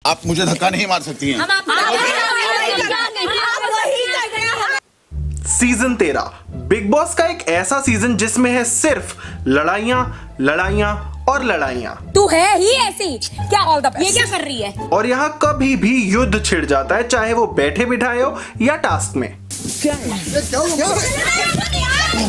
आप मुझे धक्का नहीं मार सकती हैं। सीजन 13 बिग बॉस का एक ऐसा सीजन जिसमें है सिर्फ लड़ाइयां लड़ाइयां और लड़ाइयां। तू है ही ऐसी क्या ऑल द बेस्ट। ये क्या कर रही है? और यहाँ कभी भी युद्ध छिड़ जाता है, चाहे वो बैठे बिठाए हो या टास्क में।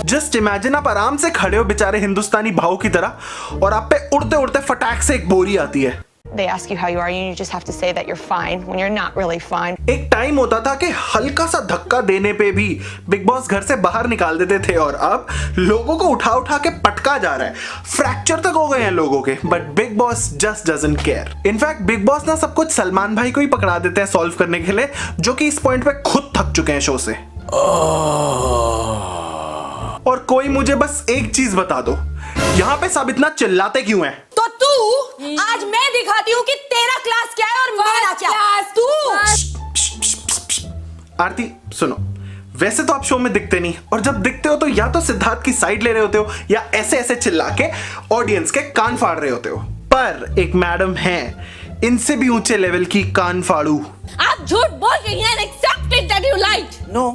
जस्ट इमेजिन आप आराम से खड़े हो बेचारे हिंदुस्तानी भाव की तरह और आप पे उड़ते उड़ते फटाक से एक बोरी आती है। They ask you how you are, you just have to say that you're fine when you're not really fine. एक टाइम होता था कि हल्का सा धक्का देने पे भी बिग बॉस घर से बाहर निकाल देते थे और अब लोगों को उठा उठा के पटका जा रहा है। फ्रैक्चर तक हो गए हैं लोगों के, but big boss just doesn't care. In fact big boss ना सब कुछ सलमान भाई को ही पकड़ा देते हैं सॉल्व करने के लिए, जो कि इस पॉइंट पे खुद थक चुके हैं शो से। और कोई मुझे बस एक चीज बता दो, यहाँ पे सब इतना चिल्लाते क्यों हैं? तो तू आज मैं दिखाती हूँ कि तेरा क्लास क्या है और मेरा क्या। तू आरती सुनो, वैसे तो आप शो में दिखते नहीं, और जब दिखते हो तो या तो सिद्धार्थ की साइड ले रहे होते हो या ऐसे ऐसे चिल्ला के ऑडियंस के कान फाड़ रहे होते हो। पर एक मैडम हैं, इनसे भी ऊंचे लेवल की कान फाड़ू। आप झूठ बोल रही हैं and accept it that you lied. No.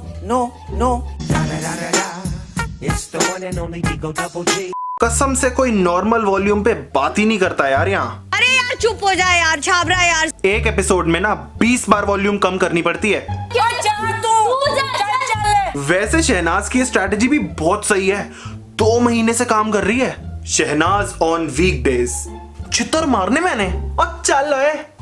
कसम से कोई नॉर्मल वॉल्यूम पे बात ही नहीं करता यार यहाँ। अरे यार चुप हो जाए यार, छाबरा यार। एक एपिसोड में ना 20 बार वॉल्यूम कम करनी पड़ती है। क्या जा तू? वैसे शहनाज की स्ट्रैटेजी भी बहुत सही है, 2 महीने से काम कर रही है। शहनाज ऑन वीकडेज चित्तर मारने मैंने और चल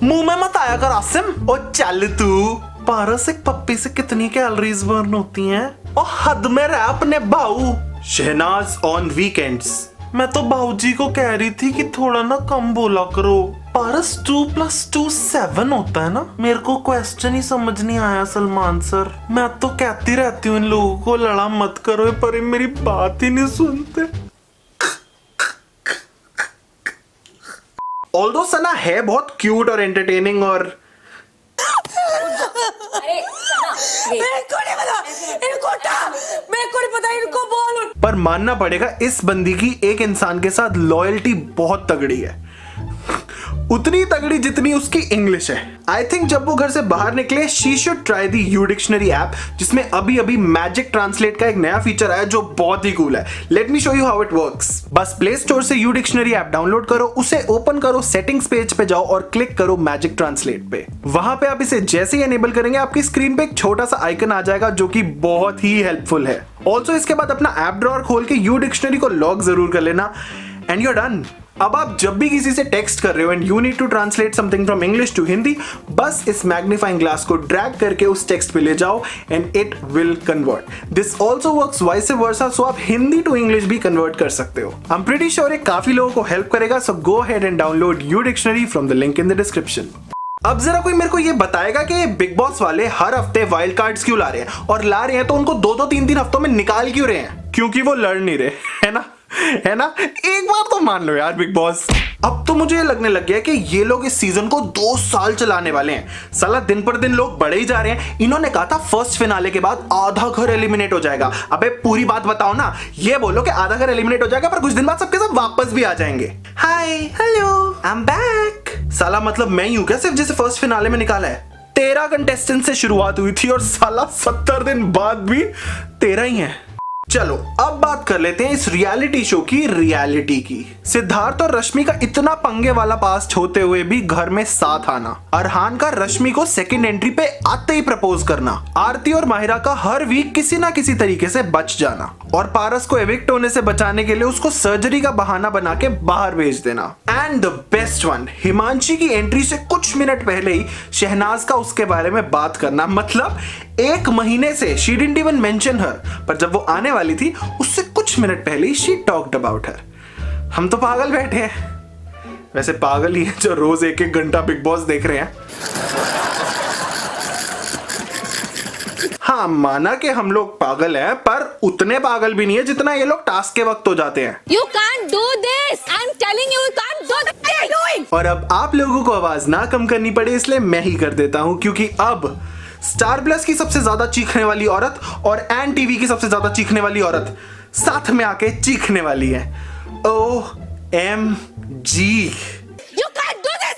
मुंह में मत आया कर आसिम। और चल तू, पारस एक पप्पी से कितनी कैलोरीज बर्न होती हैं और हद में रह अपने भाऊ। Shehnaaz on weekends. मैं तो भाऊजी को कह रही थी कि थोड़ा ना कम बोला करो। पारस 2 + 2 7 होता है ना। मेरे को क्वेश्चन ही समझ नहीं आया सलमान सर। मैं तो कहती रहती हूँ इन लोगों को लड़ा मत करो, पर ये मेरी बात ही नहीं सुनते। ऑल्दो सना है बहुत क्यूट और एंटरटेनिंग और पर मानना पड़ेगा इस बंदी की एक इंसान के साथ लॉयल्टी बहुत तगड़ी है, उतनी तगड़ी जितनी उसकी इंग्लिश है। आई थिंक जब वो घर से बाहर निकले she should try the U dictionary app, जिसमें अभी मैजिक ट्रांसलेट का एक नया फीचर आया जो बहुत ही कूल है। Let me show you how it works. बस प्ले स्टोर से यू डिक्शनरी ऐप डाउनलोड करो, उसे ओपन करो, सेटिंग्स पेज पे जाओ और क्लिक करो मैजिक ट्रांसलेट पे। वहां पे आप इसे जैसे ही एनेबल करेंगे आपकी स्क्रीन पे एक छोटा सा आइकन आ जाएगा जो कि बहुत ही हेल्पफुल है। ऑल्सो इसके बाद अपना ऐप ड्रॉअर खोल के यू डिक्शनरी को लॉक जरूर कर लेना एंड यू आर डन। अब आप जब भी किसी से टेक्स्ट कर रहे हो and you need to translate something from English to Hindi, बस इस मैग्नीफाइंग ग्लास को ड्रैग करके उस टेक्स्ट पे ले जाओ and it will convert. This also works vice versa, so आप हिंदी टू इंग्लिश भी कन्वर्ट कर सकते हो। आई एम प्रीटी श्योर ये काफी लोगों को हेल्प करेगा, so go ahead and download U dictionary from the link in the description. अब जरा कोई मेरे को ये बताएगा कि बिग बॉस वाले हर हफ्ते वाइल्ड कार्ड्स क्यों ला रहे हैं, और ला रहे हैं तो उनको 2-2 3-3 हफ्तों में निकाल क्यों रहे हैं? क्योंकि वो लड़ नहीं रहे, है ना। एक बार तो मान लो यार बिग बॉस। अब तो मुझे लगने लग गया कि ये लोग इस सीजन को 2 साल चलाने वाले हैं। साला दिन पर दिन लोग बढ़े ही जा रहे हैं। इन्होंने कहा था फर्स्ट फिनाले के बाद आधा घर एलिमिनेट हो जाएगा। अबे पूरी बात बताओ ना, ये बोलो कि आधा घर एलिमिनेट हो जाएगा पर कुछ दिन बाद सबके सब वापस भी आ जाएंगे। Hi hello I am back. साला मतलब मैं ही हूं क्या सिर्फ जिसे फर्स्ट फिनाले में निकाला है? 13 कंटेस्टेंट से शुरुआत हुई थी और साला 70 दिन बाद भी 13 ही है। चलो अब बात कर लेते हैं इस रियलिटी शो की रियलिटी की। सिद्धार्थ और रश्मि का इतना पंगे वाला पास्ट होते हुए भी घर में साथ आना, अरहान का रश्मि को सेकंड एंट्री पे आते ही प्रपोज करना, आरती और माहिरा का हर वीक किसी ना किसी तरीके से बच जाना, और पारस को एविक्ट होने से बचाने के लिए उसको सर्जरी का बहाना बना के बाहर भेज देना। And the best one, Himanshi की एंट्री से कुछ मिनट पहले ही शहनाज का उसके बारे में बात करना। मतलब 1 महीने से शी डिडंट इवन मेंशन हर, पर जब वो आने वाली थी उससे कुछ मिनट पहले ही शी टॉक्ड अबाउट हर। हम तो पागल बैठे हैं। वैसे पागल ही है जो रोज 1-1 घंटा बिग बॉस देख रहे हैं। हाँ माना कि हम लोग पागल हैं, पर उतने पागल भी नहीं है जितना ये लोग टास्क के वक्त हो जाते हैं। You can't do this. I'm telling you, you can't do this. What are you doing? और अब आप लोगों को आवाज ना कम करनी पड़े इसलिए मैं ही कर देता हूँ, क्योंकि अब स्टार प्लस की सबसे ज्यादा चीखने वाली औरत और एन टीवी की सबसे ज्यादा चीखने वाली औरत साथ में आके चीखने वाली है। OMG। You can't do this.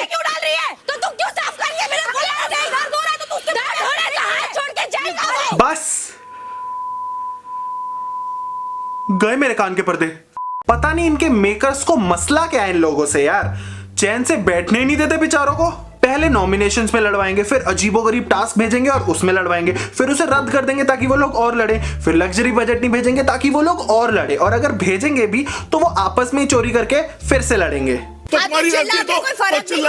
क्यों डाल रही है? तो तू क्यों गए मेरे कान के पर्दे। पता नहीं इनके मेकर्स को मसला क्या है इन लोगों से यार, चैन से बैठने ही नहीं देते बेचारों को। पहले नॉमिनेशंस में लड़वाएंगे, फिर अजीबोगरीब टास्क भेजेंगे और उसमें लड़वाएंगे, फिर उसे रद्द कर देंगे ताकि वो लोग और लड़े, फिर लग्जरी बजट नहीं भेजेंगे ताकि वो लोग और लड़े, और अगर भेजेंगे भी तो वो आपस में ही चोरी करके फिर से लड़ेंगे। तो तुम्हारी गलती है तो औकात की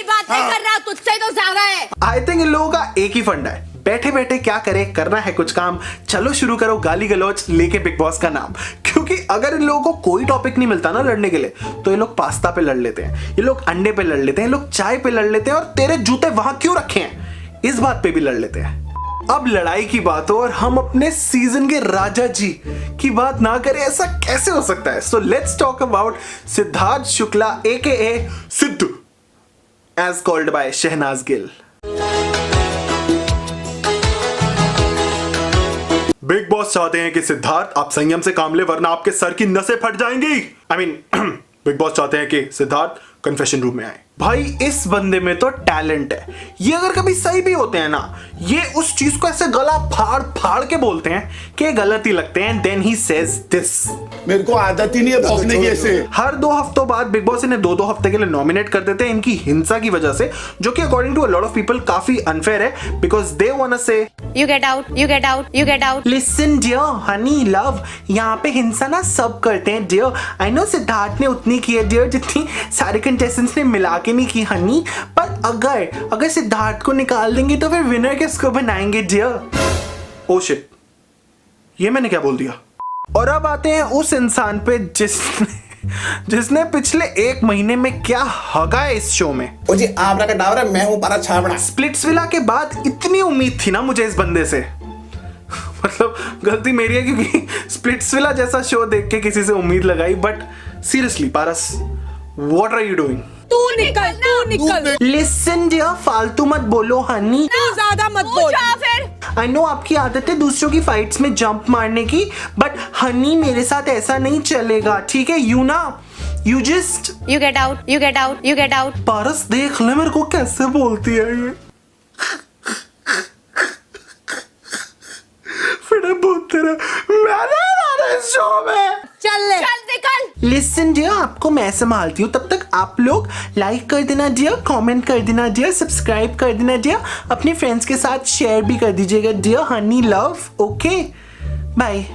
बात नहीं कर रहा, तुझसे तो ज्यादा है। आई थिंक इन लोगों का एक ही फंडा है, बैठे बैठे क्या करे, करना है कुछ काम, चलो शुरू करो गाली गलौज लेके बिग बॉस का नाम। क्योंकि अगर इन लोगों को कोई टॉपिक नहीं मिलता ना लड़ने के लिए, तो ये लोग पास्ता पे लड़ लेते हैं, ये लोग अंडे पे लड़ लेते हैं, ये लोग चाय पे लड़ लेते हैं, और तेरे जूते वहां क्यों रखे हैं इस बात पे भी लड़ लेते हैं। अब लड़ाई की बात हो और हम अपने सीजन के राजा जी की बात ना करें, ऐसा कैसे हो सकता है। So let's talk about Siddharth Shukla AKA Sidhu, as called by Shehnaaz Gill. Bigg Boss चाहते हैं कि सिद्धार्थ आप संयम से काम ले वरना आपके सर की नसें फट जाएंगी। आई मीन बिग बॉस चाहते हैं कि सिद्धार्थ कन्फेशन रूम में आए। भाई इस बंदे में तो टैलेंट है, ये अगर कभी सही भी होते हैं ना, ये उस चीज को ऐसे गला फाड़ फाड़ के बोलते हैं कि गलत ही लगते हैं। देन ही सेज दिस, मेरे को आदत ही नहीं है भौंकने की ऐसे। हर 2 हफ्तों बाद बिग बॉस इन्हें 2-2 हफ्ते के लिए नॉमिनेट कर देते हैं इनकी हिंसा की वजह से, जो कि according to a lot of people काफी अनफेयर है, because they want to say You get out, you get out, you get out. Listen dear, honey love, यहाँ पे हिंसा ना सब करते हैं डियर। आई नो सिद्धार्थ ने उतनी की है डियर जितनी सारे कंटेस्टेंट्स ने मिला के नहीं की हनी, पर अगर सिद्धार्थ को निकाल देंगे तो फिर विनर किसको बनाएंगे डियर। ओ शिट, ये मैंने क्या बोल दिया। और अब आते हैं उस इंसान पे जिसने पिछले 1 महीने में क्या हगा है इस शो में। ओ जी आबरा का डावरा, मैं हूं पारा छाबड़ा। स्प्लिट्सविला के बाद इतनी उम्मीद थी ना मुझे इस बंदे से, मतलब गलती मेरी है क्योंकि स्प्लिट्सविला जैसा शो देख के किसी से उम्मीद लगाई, but seriously Paras, what are you doing? तू निकल। लिसन डियर, फालतू मत बोलो हनी, तू ज्यादा मत बोल। आई नो आपकी आदत है दूसरों की फाइट्स में जंप मारने की, बट हनी मेरे साथ ऐसा नहीं चलेगा, ठीक है? You just You get out, you get out, you get out. पारस देख ले मेरे को कैसे बोलती है ये। फिर बोलते रहे मैंने इस शो में। चल निकल। लिसन डियर, आपको मैं संभालती हूँ, तब तक आप लोग लाइक कर देना डियर, कमेंट कर देना डियर, सब्सक्राइब कर देना डियर, अपने फ्रेंड्स के साथ शेयर भी कर दीजिएगा dear. Honey love, okay bye.